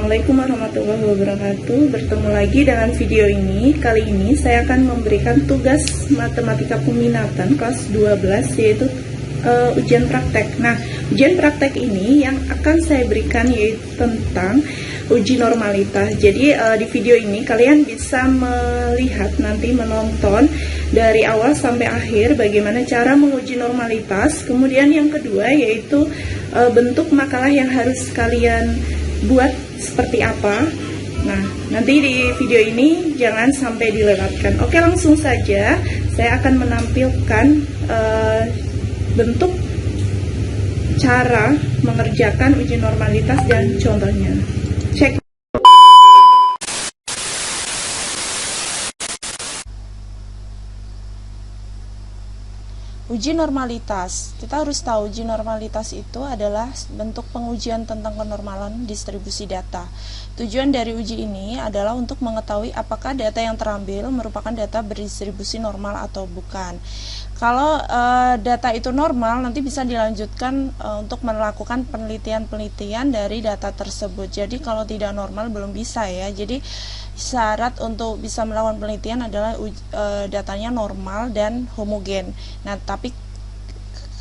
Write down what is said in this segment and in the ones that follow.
Assalamualaikum warahmatullahi wabarakatuh. Bertemu lagi dengan video ini. Kali ini saya akan memberikan tugas matematika peminatan kelas 12, yaitu ujian praktek. Nah, ujian praktek ini yang akan saya berikan yaitu tentang uji normalitas. Jadi di video ini kalian bisa melihat, nanti menonton dari awal sampai akhir bagaimana cara menguji normalitas. Kemudian yang kedua yaitu bentuk makalah yang harus kalian buat seperti apa. Nah, nanti di video ini jangan sampai dilewatkan. Oke, langsung saja saya akan menampilkan bentuk cara mengerjakan uji normalitas dan contohnya. Cek. Uji normalitas, kita harus tahu uji normalitas itu adalah bentuk pengujian tentang kenormalan distribusi data. Tujuan dari uji ini adalah untuk mengetahui apakah data yang terambil merupakan data berdistribusi normal atau bukan. Kalau data itu normal, nanti bisa dilanjutkan untuk melakukan penelitian-penelitian dari data tersebut. Jadi kalau tidak normal belum bisa ya. Jadi syarat untuk bisa melakukan penelitian adalah datanya normal dan homogen. Nah, tapi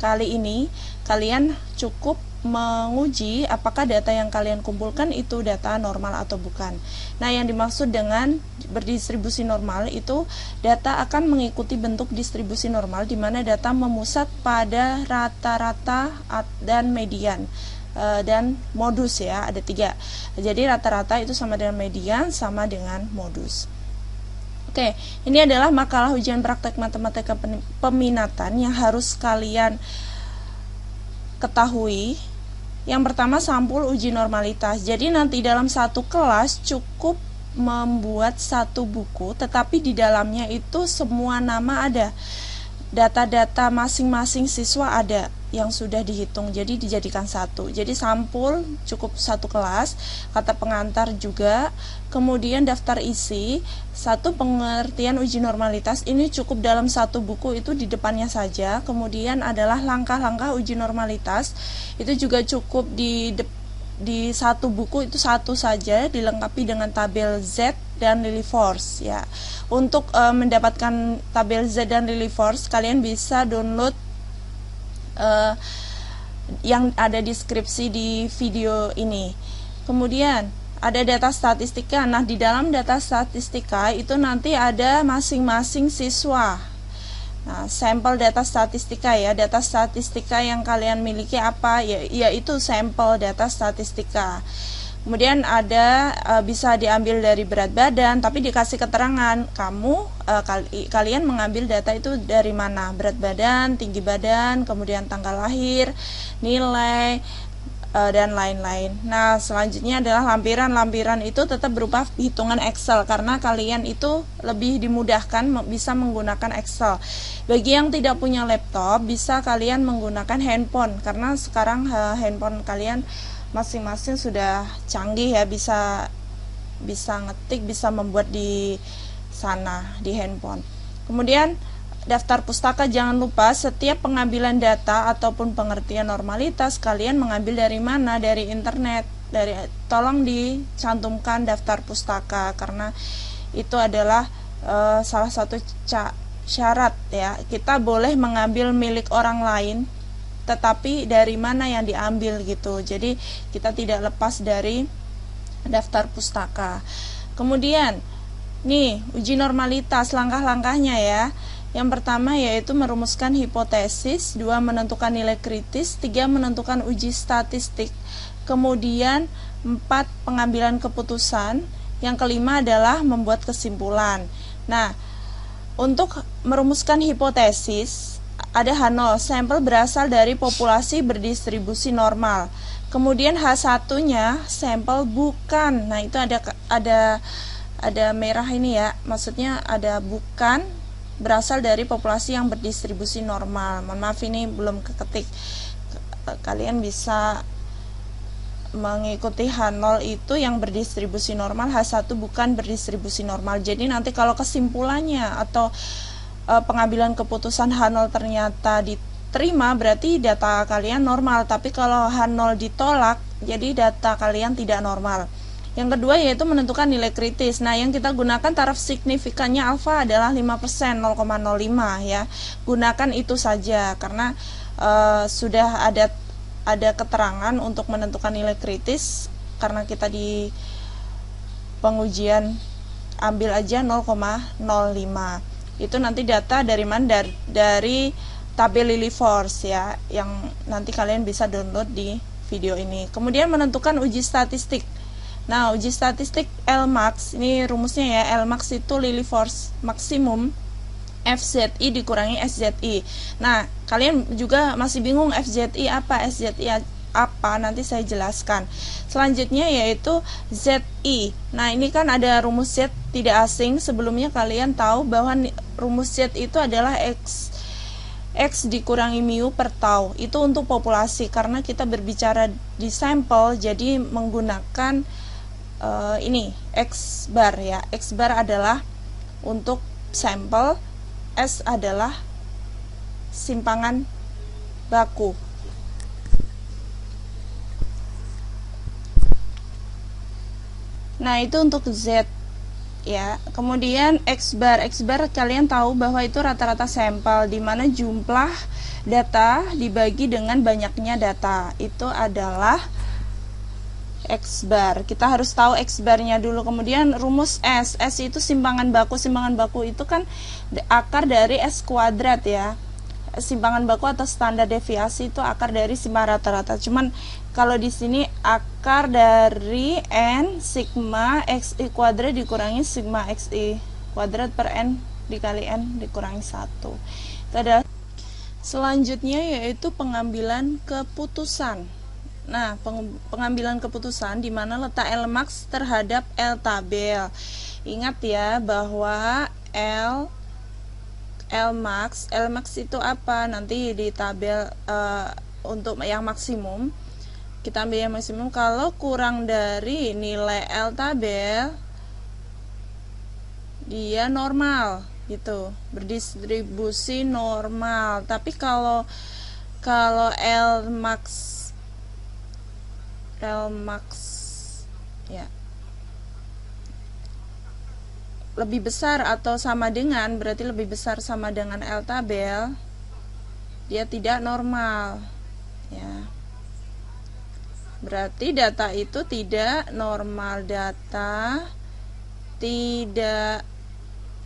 kali ini kalian cukup menguji apakah data yang kalian kumpulkan itu data normal atau bukan. Nah, yang dimaksud dengan berdistribusi normal itu data akan mengikuti bentuk distribusi normal di mana data memusat pada rata-rata dan median. Dan modus ya, ada 3. Jadi rata-rata itu sama dengan median, sama dengan modus. Oke, ini adalah makalah ujian praktek matematika peminatan yang harus kalian ketahui. Yang pertama, sampul uji normalitas. Jadi nanti dalam satu kelas cukup membuat satu buku, tetapi di dalamnya itu semua nama ada. Data-data masing-masing siswa ada yang sudah dihitung, jadi dijadikan satu. Jadi sampul cukup satu kelas, kata pengantar juga, kemudian daftar isi, satu pengertian uji normalitas ini cukup dalam satu buku, itu di depannya saja. Kemudian adalah langkah-langkah uji normalitas, itu juga cukup di satu buku, itu satu saja, dilengkapi dengan tabel Z dan Lilly Force ya. Untuk mendapatkan tabel Z dan Lilly Force, kalian bisa download yang ada deskripsi di video ini. Kemudian ada data statistika. Nah, di dalam data statistika itu nanti ada masing-masing siswa. Nah, sampel data statistika ya, data statistika yang kalian miliki apa? Yaitu sampel data statistika. Kemudian ada bisa diambil dari berat badan, tapi dikasih keterangan kalian mengambil data itu dari mana, berat badan, tinggi badan, kemudian tanggal lahir, nilai, dan lain-lain. Nah, selanjutnya adalah lampiran itu tetap berupa hitungan Excel, karena kalian itu lebih dimudahkan bisa menggunakan Excel. Bagi yang tidak punya laptop, bisa kalian menggunakan handphone, karena sekarang handphone kalian masing-masing sudah canggih ya, bisa ngetik, bisa membuat di sana di handphone. Kemudian daftar pustaka, jangan lupa setiap pengambilan data ataupun pengertian normalitas kalian mengambil dari mana? Dari internet. Tolong dicantumkan daftar pustaka, karena itu adalah salah satu syarat ya. Kita boleh mengambil milik orang lain, tetapi dari mana yang diambil gitu. Jadi kita tidak lepas dari daftar pustaka. Kemudian nih, uji normalitas, langkah-langkahnya ya. Yang pertama yaitu merumuskan hipotesis, 2 menentukan nilai kritis, 3 menentukan uji statistik, kemudian 4 pengambilan keputusan, yang kelima adalah membuat kesimpulan. Nah, untuk merumuskan hipotesis ada H0, sampel berasal dari populasi berdistribusi normal. Kemudian H1-nya sampel bukan. Nah, itu ada merah ini ya. Maksudnya ada bukan berasal dari populasi yang berdistribusi normal. Mohon maaf ini belum keketik. Kalian bisa mengikuti H0 itu yang berdistribusi normal, H1 bukan berdistribusi normal. Jadi nanti kalau kesimpulannya atau pengambilan keputusan H0 ternyata diterima, berarti data kalian normal. Tapi kalau H0 ditolak, jadi data kalian tidak normal. Yang kedua yaitu menentukan nilai kritis. Nah, yang kita gunakan taraf signifikannya alfa adalah 5%, 0,05 ya. Gunakan itu saja karena sudah ada keterangan untuk menentukan nilai kritis, karena kita di pengujian ambil aja 0,05. Itu nanti data dari mana? Dari tabel Lillyforce ya, yang nanti kalian bisa download di video ini. Kemudian menentukan uji statistik. Nah, uji statistik Lmax, ini rumusnya ya, Lmax itu Lillyforce maksimum FZI dikurangi SZI. Nah, kalian juga masih bingung FZI apa, SZI apa, nanti saya jelaskan. Selanjutnya yaitu ZI. Nah, ini kan ada rumus Z tidak asing. Sebelumnya kalian tahu bahwa rumus Z itu adalah X dikurangi mu per tau. Itu untuk populasi, karena kita berbicara di sampel, jadi menggunakan ini X bar ya. X bar adalah untuk sampel, S adalah simpangan baku. Nah, itu untuk Z ya. Kemudian X bar kalian tahu bahwa itu rata-rata sampel, di mana jumlah data dibagi dengan banyaknya data. Itu adalah X bar. Kita harus tahu X barnya dulu. Kemudian rumus S itu simpangan baku. Simpangan baku itu kan akar dari S kuadrat ya. Simpangan baku atau standar deviasi itu akar dari simpangan rata-rata. Cuman kalau di sini akar dari N sigma XI kuadrat dikurangi sigma XI kuadrat per N dikali N dikurangi 1. Itu adalah selanjutnya yaitu pengambilan keputusan. Nah, pengambilan keputusan di mana letak Lmax terhadap L tabel. Ingat ya bahwa Lmax itu apa? Nanti di tabel untuk yang maksimum, kita ambil yang maksimum. Kalau kurang dari nilai L tabel, dia normal gitu, berdistribusi normal. Tapi kalau Lmax ya lebih besar atau sama dengan, berarti lebih besar sama dengan L tabel, dia tidak normal ya. Berarti data itu tidak normal, data tidak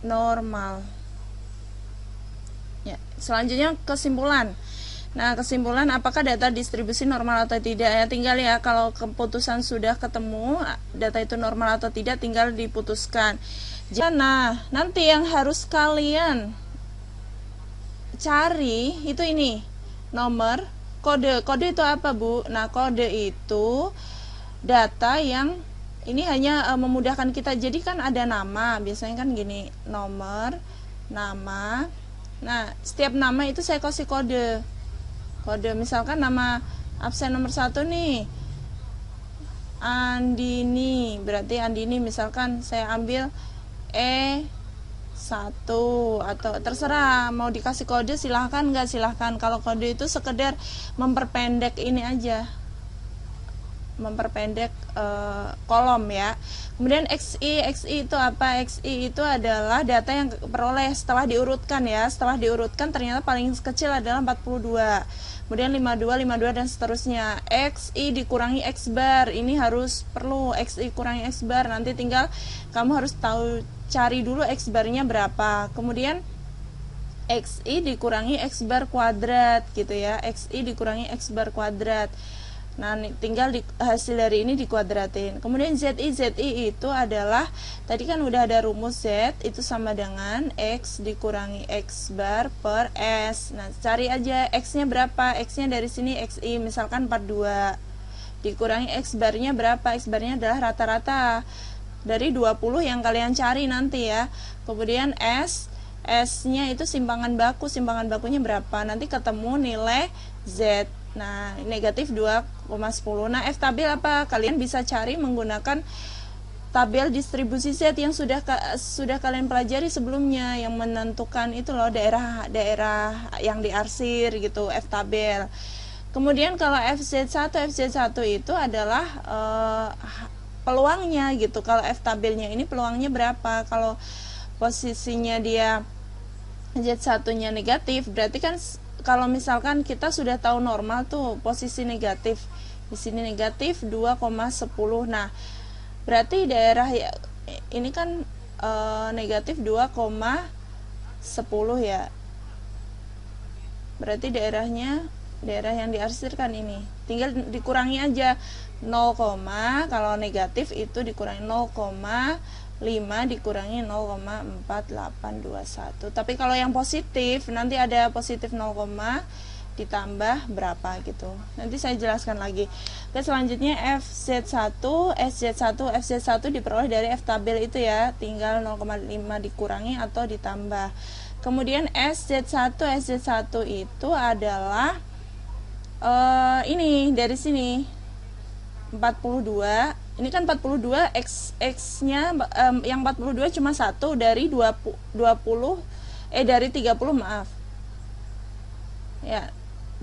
normal ya. Selanjutnya kesimpulan. Nah, kesimpulan apakah data distribusi normal atau tidak ya, tinggal ya, kalau keputusan sudah ketemu data itu normal atau tidak, tinggal diputuskan. Nah, nanti yang harus kalian cari itu ini nomor kode. Kode itu apa, Bu? Nah, kode itu data yang ini hanya memudahkan kita. Jadi kan ada nama, biasanya kan gini, nomor, nama. Nah, setiap nama itu saya kasih kode. Misalkan nama absen nomor 1 nih Andini, berarti Andini misalkan saya ambil E1 atau terserah mau dikasih kode, silahkan, nggak silahkan. Kalau kode itu sekedar memperpendek ini aja, memperpendek kolom ya. Kemudian XI itu apa? XI itu adalah data yang peroleh setelah diurutkan ya. Setelah diurutkan ternyata paling kecil adalah 42. Kemudian 52 dan seterusnya. XI dikurangi X bar, ini harus perlu XI kurangi X bar. Nanti tinggal kamu harus tahu, cari dulu X barnya berapa. Kemudian XI dikurangi X bar kuadrat gitu ya. XI dikurangi X bar kuadrat. Nah, tinggal hasil dari ini dikuadratin. Kemudian ZI itu adalah, tadi kan udah ada rumus Z itu sama dengan X dikurangi X bar per S. Nah, cari aja X nya berapa. X nya dari sini XI misalkan 42 dikurangi X barnya berapa. X barnya adalah rata-rata dari 20 yang kalian cari nanti ya. Kemudian S nya itu simpangan baku. Simpangan bakunya berapa, nanti ketemu nilai Z. Nah, negatif 2,10. Nah, F tabel apa? Kalian bisa cari menggunakan tabel distribusi Z yang sudah kalian pelajari sebelumnya, yang menentukan itu loh daerah yang diarsir gitu, F tabel. Kemudian kalau FZ1 itu adalah peluangnya gitu. Kalau F tabelnya ini peluangnya berapa? Kalau posisinya dia Z1 nya negatif, berarti kan kalau misalkan kita sudah tahu normal tuh posisi negatif, di sini negatif 2,10. Nah, berarti daerah ya ini kan negatif 2,10 ya. Berarti daerah yang diarsirkan ini tinggal dikurangi aja 0, kalau negatif itu dikurangi 0,5 dikurangi 0,4821. Tapi kalau yang positif nanti ada positif 0, ditambah berapa gitu. Nanti saya jelaskan lagi. Oke, selanjutnya FZ1, FZ1 diperoleh dari F tabel itu ya. Tinggal 0,5 dikurangi atau ditambah. Kemudian SZ1 itu adalah ini dari sini 42. Ini kan 42 x-nya yang 42 cuma 1 dari 30 maaf. Ya,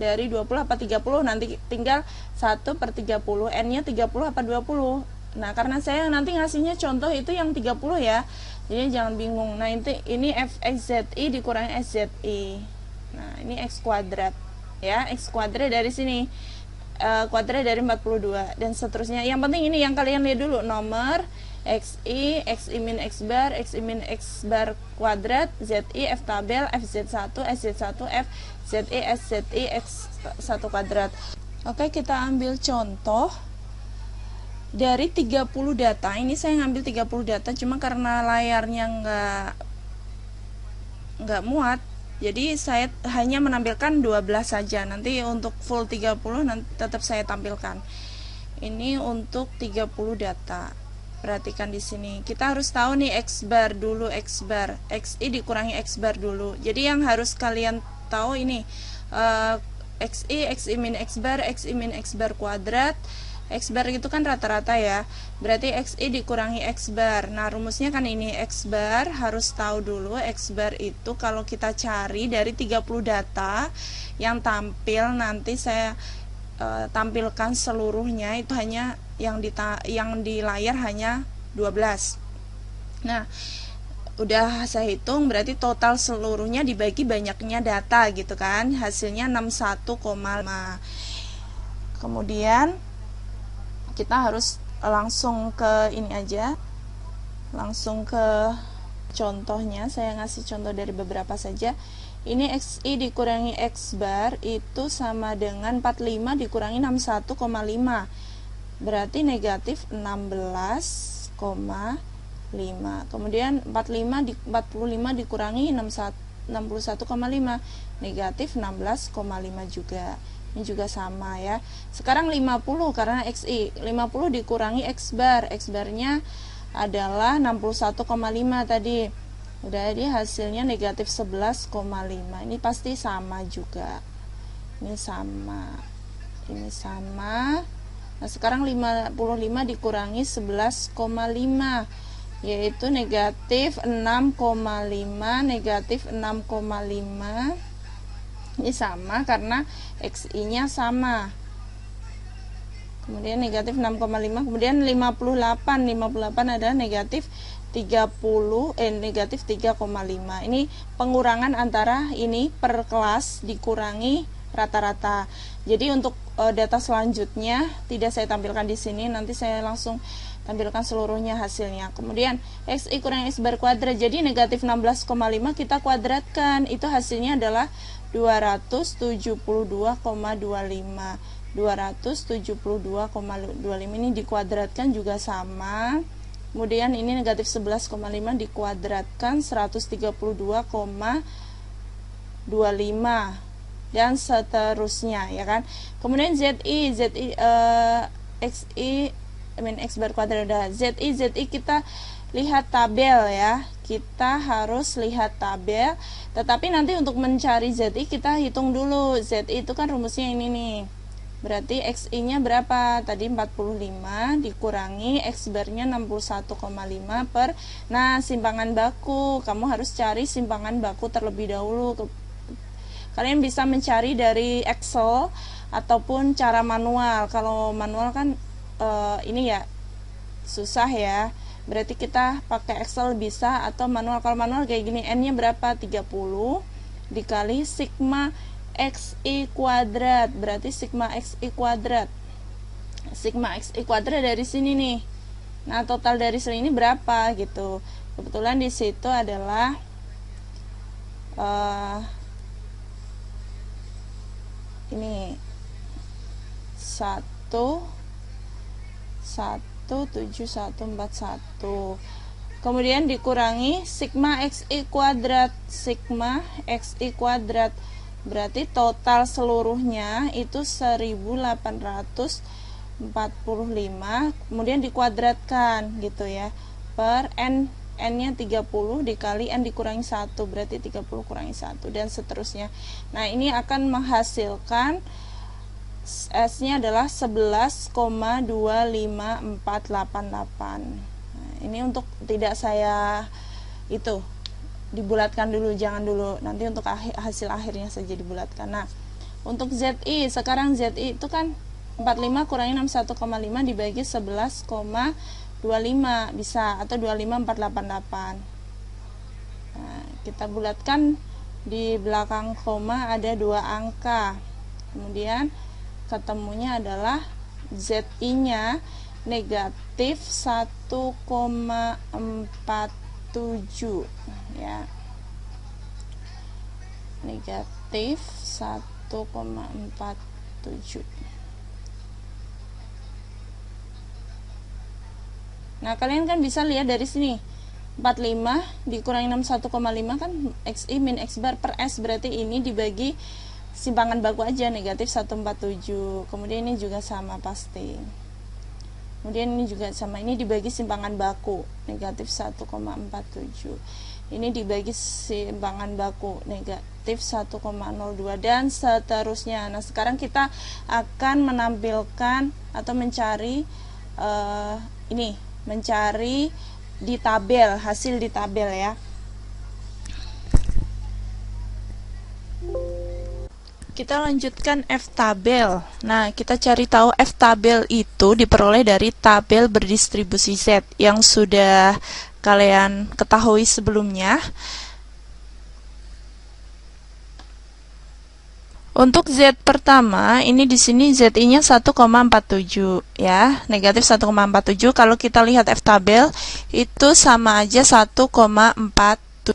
dari 20 apa 30, nanti tinggal 1/30, n-nya 30 apa 20. Nah, karena saya nanti ngasihnya contoh itu yang 30 ya, jadi jangan bingung. Nah, ini fxzi dikurangi szi. Nah, ini x kuadrat ya, x kuadrat dari sini, kuadrat dari 42 dan seterusnya. Yang penting ini yang kalian lihat dulu, nomor xi, xi min x bar, xi min x bar kuadrat, zi, f tabel, fz1, sz1, f zi, szy, x1 kuadrat. Oke, kita ambil contoh dari 30 data. Ini saya ngambil 30 data cuma karena layarnya nggak muat, jadi saya hanya menampilkan 12 saja. Nanti untuk full 30 nanti tetap saya tampilkan. Ini untuk 30 data. Perhatikan di sini. Kita harus tahu nih x bar dulu, x bar. Xi dikurangi x bar dulu. Jadi yang harus kalian tahu ini xi, xi min x bar, xi min x bar kuadrat. X bar itu kan rata-rata ya. Berarti xi dikurangi x bar. Nah, rumusnya kan ini, x bar harus tahu dulu. X bar itu kalau kita cari dari 30 data yang tampil, nanti saya tampilkan seluruhnya, itu hanya yang di layar hanya 12. Nah, udah saya hitung, berarti total seluruhnya dibagi banyaknya data gitu kan, hasilnya 61,5. Kemudian kita harus langsung ke ini aja, langsung ke contohnya. Saya ngasih contoh dari beberapa saja. Ini xi dikurangi x bar itu sama dengan 45 dikurangi 61,5, berarti negatif 16,5. Kemudian 45 dikurangi 61,5, negatif 16,5 juga. Ini juga sama ya. Sekarang 50 karena xi, 50 dikurangi x bar. X barnya adalah 61,5 tadi. Udah, dia hasilnya negatif 11,5. Ini pasti sama juga. Ini sama. Ini sama. Nah, sekarang 55 dikurangi 11,5, yaitu negatif 6,5, negatif 6,5. Ini sama karena xi-nya sama. Kemudian negatif 6,5. Kemudian 58 adalah negatif 3,5. Ini pengurangan antara ini per kelas dikurangi rata-rata. Jadi untuk data selanjutnya tidak saya tampilkan di sini, nanti saya langsung tampilkan seluruhnya hasilnya. Kemudian xi kurang x bar kuadrat, jadi negatif 16,5 kita kuadratkan, itu hasilnya adalah 272,25. 272,25 ini dikuadratkan juga sama. Kemudian ini negatif 11,5 dikuadratkan 132,25 dan seterusnya ya kan. Kemudian xi x bar kuadrat udah. Zi kita lihat tabel ya. Kita harus lihat tabel, tetapi nanti untuk mencari zi kita hitung dulu. Zi itu kan rumusnya ini nih. Berarti xi-nya berapa? Tadi 45 dikurangi x barnya 61,5 per. Nah, simpangan baku. Kamu harus cari simpangan baku terlebih dahulu. Kalian bisa mencari dari Excel ataupun cara manual. Kalau manual kan ini ya susah ya. Berarti kita pakai Excel bisa atau manual. Kalau manual kayak gini, N-nya berapa? 30 dikali sigma XI kuadrat. Berarti sigma XI kuadrat. Sigma XI kuadrat dari sini nih. Nah, total dari sini ini berapa gitu. Kebetulan di situ adalah ini 17141. Kemudian dikurangi sigma XI kuadrat. Sigma XI kuadrat berarti total seluruhnya itu 1845, kemudian dikuadratkan gitu ya, per N-nya 30 dikali N dikurangi 1, berarti 30 kurangi 1, dan seterusnya. Nah, ini akan menghasilkan S-nya adalah 11,25488. Nah, ini untuk tidak saya itu dibulatkan dulu, jangan dulu, nanti untuk hasil akhirnya saja dibulatkan. Nah, untuk ZI, sekarang ZI itu kan 45 kurangi 61,5 dibagi 11,25 bisa, atau 25488. Nah, kita bulatkan, di belakang koma ada 2 angka, kemudian ketemunya adalah ZI-nya negatif 1,47 ya, negatif 1,47. Nah, kalian kan bisa lihat dari sini 45 dikurangi 61,5 kan XI min X bar per S, berarti ini dibagi simpangan baku aja, negatif 147. Kemudian ini juga sama pasti. Kemudian ini juga sama, ini dibagi simpangan baku, negatif 1,47. Ini dibagi simpangan baku, negatif 1,02, dan seterusnya. Nah, sekarang kita akan menampilkan atau mencari ini, mencari di tabel, hasil di tabel ya. Kita lanjutkan F tabel. Nah, kita cari tahu F tabel itu diperoleh dari tabel berdistribusi Z yang sudah kalian ketahui sebelumnya. Untuk Z pertama, ini di sini ZI-nya 1,47 ya, negatif 1,47. Kalau kita lihat F tabel itu sama aja 1,4.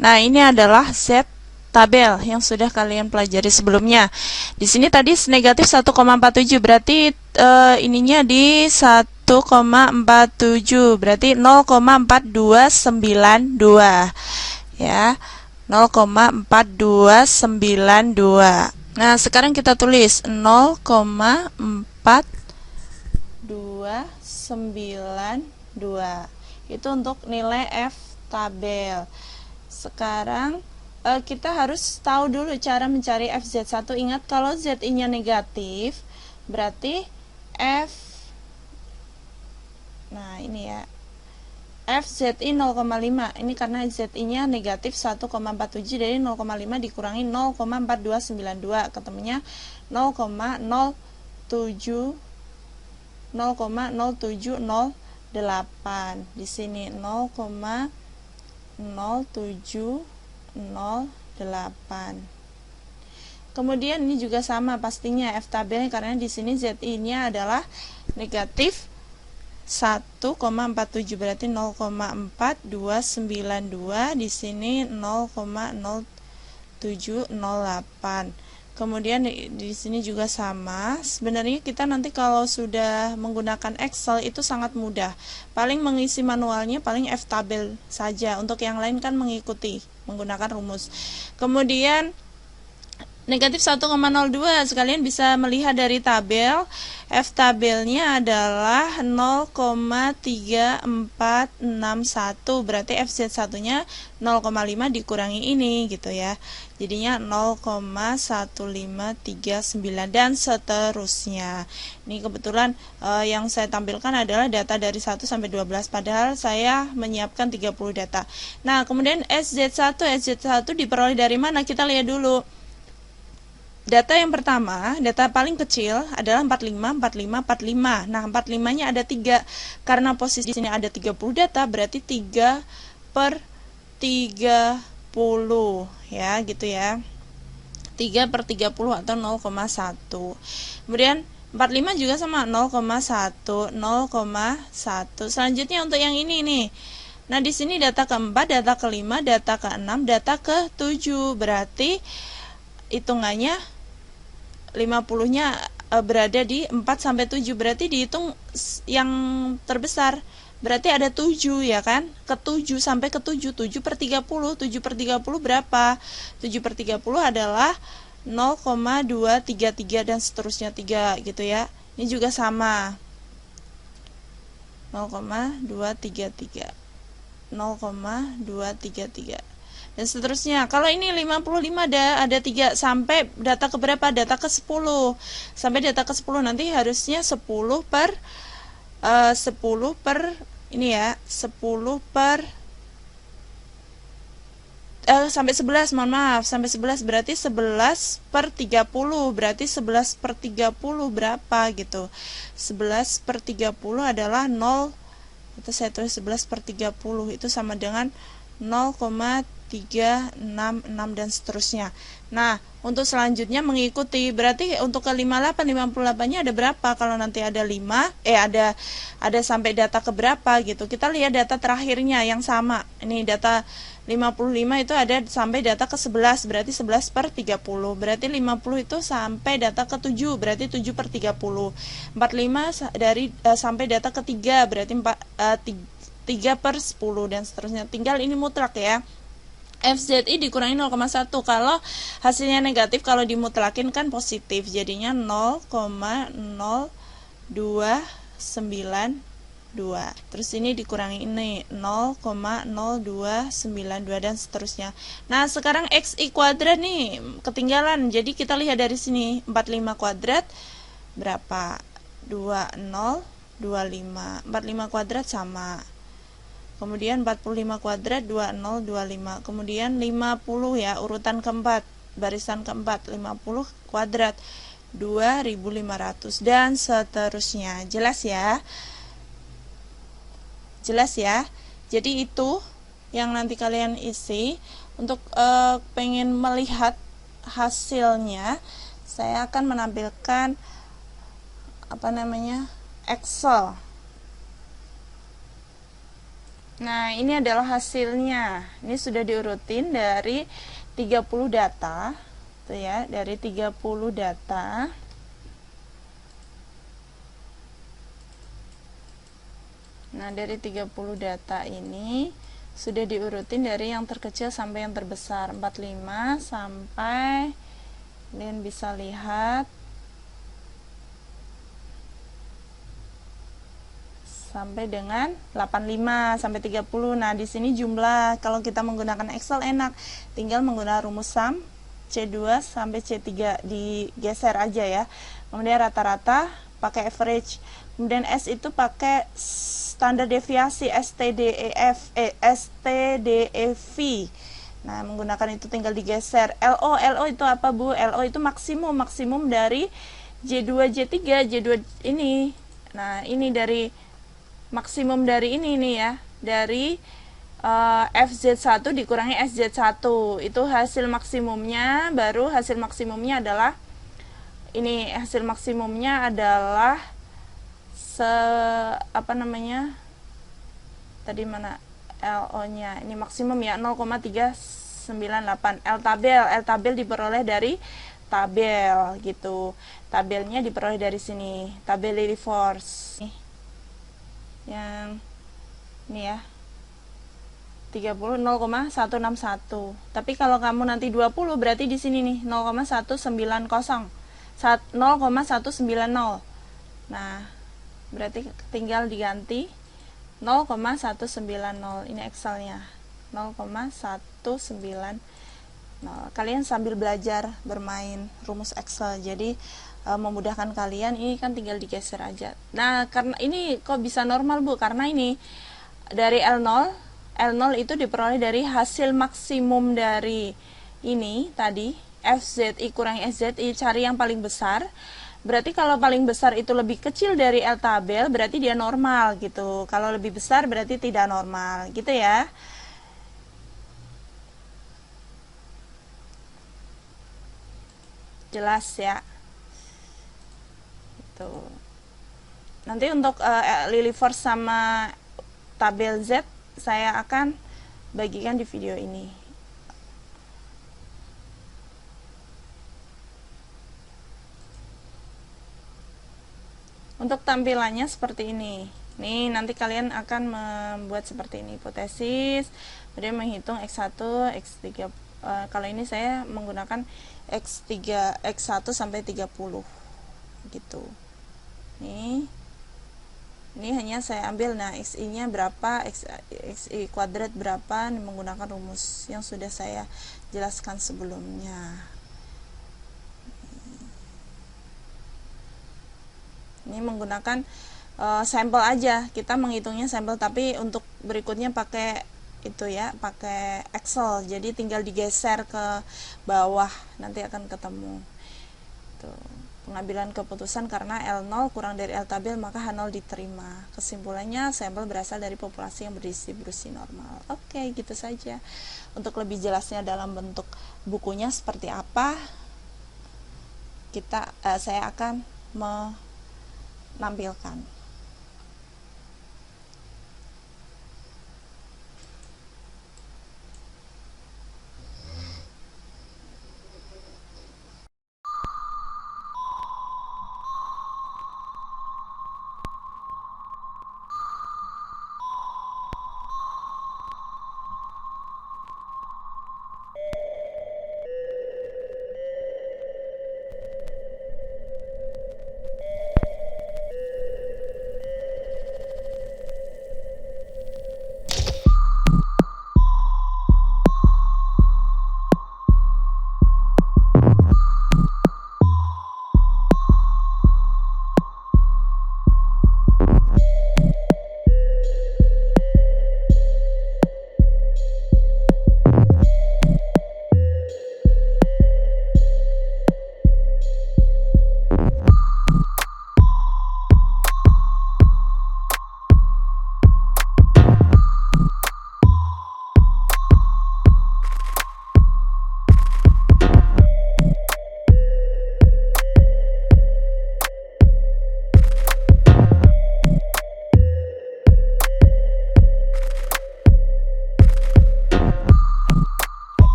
Nah, ini adalah Z tabel yang sudah kalian pelajari sebelumnya. Di sini tadi negatif 1,47, berarti ininya di 1,47, berarti 0,4292 ya, 0,4292. Nah, sekarang kita tulis 0,4292. Itu untuk nilai F tabel. Sekarang kita harus tahu dulu cara mencari FZ1. Ingat, kalau ZI-nya negatif, berarti F, nah ini ya, FZI 0,5. Ini karena ZI-nya negatif 1,47, dari 0,5 dikurangi 0,4292, ketemunya 0,0708. Di sini 0,0708. Kemudian ini juga sama pastinya F tabelnya, karena di sini ZI-nya adalah negatif 1,47, berarti 0,4292, di sini 0,0708. Kemudian di sini juga sama. Sebenarnya kita nanti kalau sudah menggunakan Excel itu sangat mudah. Paling mengisi manualnya paling F tabel saja. Untuk yang lain kan mengikuti menggunakan rumus. Kemudian negatif 1,02, sekalian bisa melihat dari tabel. F tabelnya adalah 0,3461, berarti FZ1 nya 0,5 dikurangi ini gitu ya, jadinya 0,1539 dan seterusnya. Ini kebetulan yang saya tampilkan adalah data dari 1 sampai 12, padahal saya menyiapkan 30 data. Nah, kemudian SZ1 diperoleh dari mana? Kita lihat dulu. data yang pertama, data paling kecil adalah 45, 45, 45. Nah, 45-nya ada 3. Karena posisi di sini ada 30 data, berarti 3 per 30, ya, gitu ya. 3 per 30 atau 0,1. Kemudian 45 juga sama 0,1, 0,1. Selanjutnya untuk yang ini nih. Nah, di sini data keempat, data kelima, data keenam, data ke-7. Berarti hitungannya 50-nya berada di 4 sampai 7. Berarti dihitung yang terbesar. Berarti ada 7 ya kan? Ke-7 sampai ke-7, 7 per 30. 7 per 30 berapa? 7 per 30 adalah 0,233 dan seterusnya 3 gitu ya. Ini juga sama. 0,233. 0,233 dan seterusnya. Kalau ini 55 ada 3 sampai data ke berapa? Data ke 10. Sampai data ke 10 nanti harusnya 10 per ini ya, 10 per sampai 11, mohon maaf, sampai 11 berarti 11 per 30, berarti 11 per 30 berapa gitu. 11 per 30 adalah 0, itu saya tulis 11 per 30, itu sama dengan 0,366 dan seterusnya. Nah, untuk selanjutnya mengikuti, berarti untuk ke 58, 58-nya ada berapa? Kalau nanti ada 5, ada sampai data ke berapa gitu. Kita lihat data terakhirnya yang sama. Ini data 55 itu ada sampai data ke 11, berarti 11 per 30. Berarti 50 itu sampai data ke 7, berarti 7 per 30. 45 dari sampai data ke 3, berarti 3 per 10 dan seterusnya. Tinggal ini mutlak ya. FZI dikurangi 0,1. Kalau hasilnya negatif, kalau dimutlakin kan positif, jadinya 0,0292. Terus ini dikurangi ini 0,0292 dan seterusnya. Nah, sekarang XI kuadrat nih ketinggalan. Jadi kita lihat dari sini, 45 kuadrat berapa? 2025. 45 kuadrat sama. Kemudian 45 kuadrat 2025. Kemudian 50 ya, urutan keempat, barisan keempat, 50 kuadrat 2500 dan seterusnya. Jelas ya? Jelas ya? Jadi itu yang nanti kalian isi. Untuk pengen melihat hasilnya, saya akan menampilkan Excel. Nah, ini adalah hasilnya. Ini sudah diurutin dari 30 data, tuh ya, dari 30 data. Nah, dari 30 data ini sudah diurutin dari yang terkecil sampai yang terbesar, 45 sampai, kalian bisa lihat, sampai dengan 85 sampai 30. Nah, di sini jumlah, kalau kita menggunakan Excel enak, tinggal menggunakan rumus sum C2 sampai C3, digeser aja ya. Kemudian rata-rata pakai average. Kemudian S itu pakai standar deviasi STDEV. Nah, menggunakan itu tinggal digeser. LO itu apa, Bu? LO itu maksimum dari J2 J3 J2 ini. Nah, ini dari maksimum dari ini nih ya, dari FZ1 dikurangi SZ1, itu hasil maksimumnya. Baru hasil maksimumnya adalah ini, hasil maksimumnya adalah tadi mana LO nya, ini maksimum ya, 0,398. L tabel diperoleh dari tabel gitu, tabelnya diperoleh dari sini, tabel Force yang ini ya, 30 0,161. Tapi kalau kamu nanti 20 berarti di sini nih 0,190, 0,190. Nah, berarti tinggal diganti 0,190. Ini Excelnya 0,190. Kalian sambil belajar bermain rumus Excel, jadi memudahkan kalian. Ini kan tinggal digeser aja. Nah, karena ini kok bisa normal, Bu? Karena ini dari L0 itu diperoleh dari hasil maksimum dari ini tadi, FZI kurang SZI, cari yang paling besar. Berarti kalau paling besar itu lebih kecil dari L tabel, berarti dia normal gitu. Kalau lebih besar berarti tidak normal, gitu ya. Jelas ya. Gitu. Nanti untuk Lily Force sama tabel Z saya akan bagikan di video ini. Untuk tampilannya seperti ini. Nih, nanti kalian akan membuat seperti ini, hipotesis, kemudian menghitung X1, X3. Kalau ini saya menggunakan X3, X1 sampai 30. Gitu. Nih. Ini hanya saya ambil, nah XI-nya berapa, XI kuadrat berapa, menggunakan rumus yang sudah saya jelaskan sebelumnya. Ini menggunakan sampel aja, kita menghitungnya sampel, tapi untuk berikutnya pakai itu ya, pakai Excel, jadi tinggal digeser ke bawah, nanti akan ketemu tuh pengambilan keputusan karena L0 kurang dari L tabel maka H0 diterima. Kesimpulannya sampel berasal dari populasi yang berdistribusi normal. Oke, gitu saja. Untuk lebih jelasnya dalam bentuk bukunya seperti apa, saya akan menampilkan.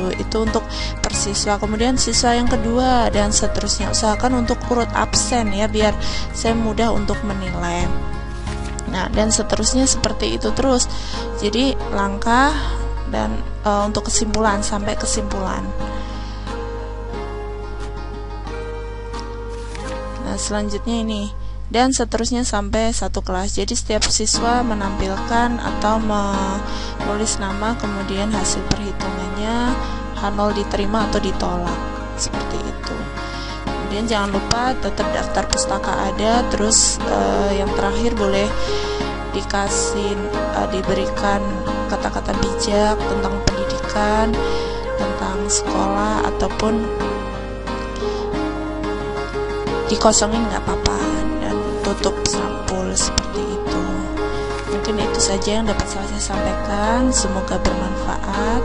dulu. Itu untuk per siswa. Kemudian siswa yang kedua dan seterusnya. Usahakan untuk urut absen ya, biar saya mudah untuk menilai. Nah, dan seterusnya seperti itu terus. Jadi langkah dan untuk kesimpulan, sampai kesimpulan. Nah, selanjutnya ini, dan seterusnya sampai satu kelas. Jadi setiap siswa menampilkan atau menulis nama, kemudian hasil perhitungannya, H0 diterima atau ditolak, seperti itu. Kemudian jangan lupa tetap daftar pustaka ada. Terus yang terakhir boleh diberikan kata-kata bijak tentang pendidikan, tentang sekolah, ataupun dikosongin nggak apa-apa, dan tutup sampul seperti itu. Mungkin itu saja yang dapat saya sampaikan. Semoga bermanfaat.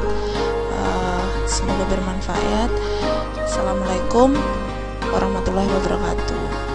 Assalamualaikum warahmatullahi wabarakatuh.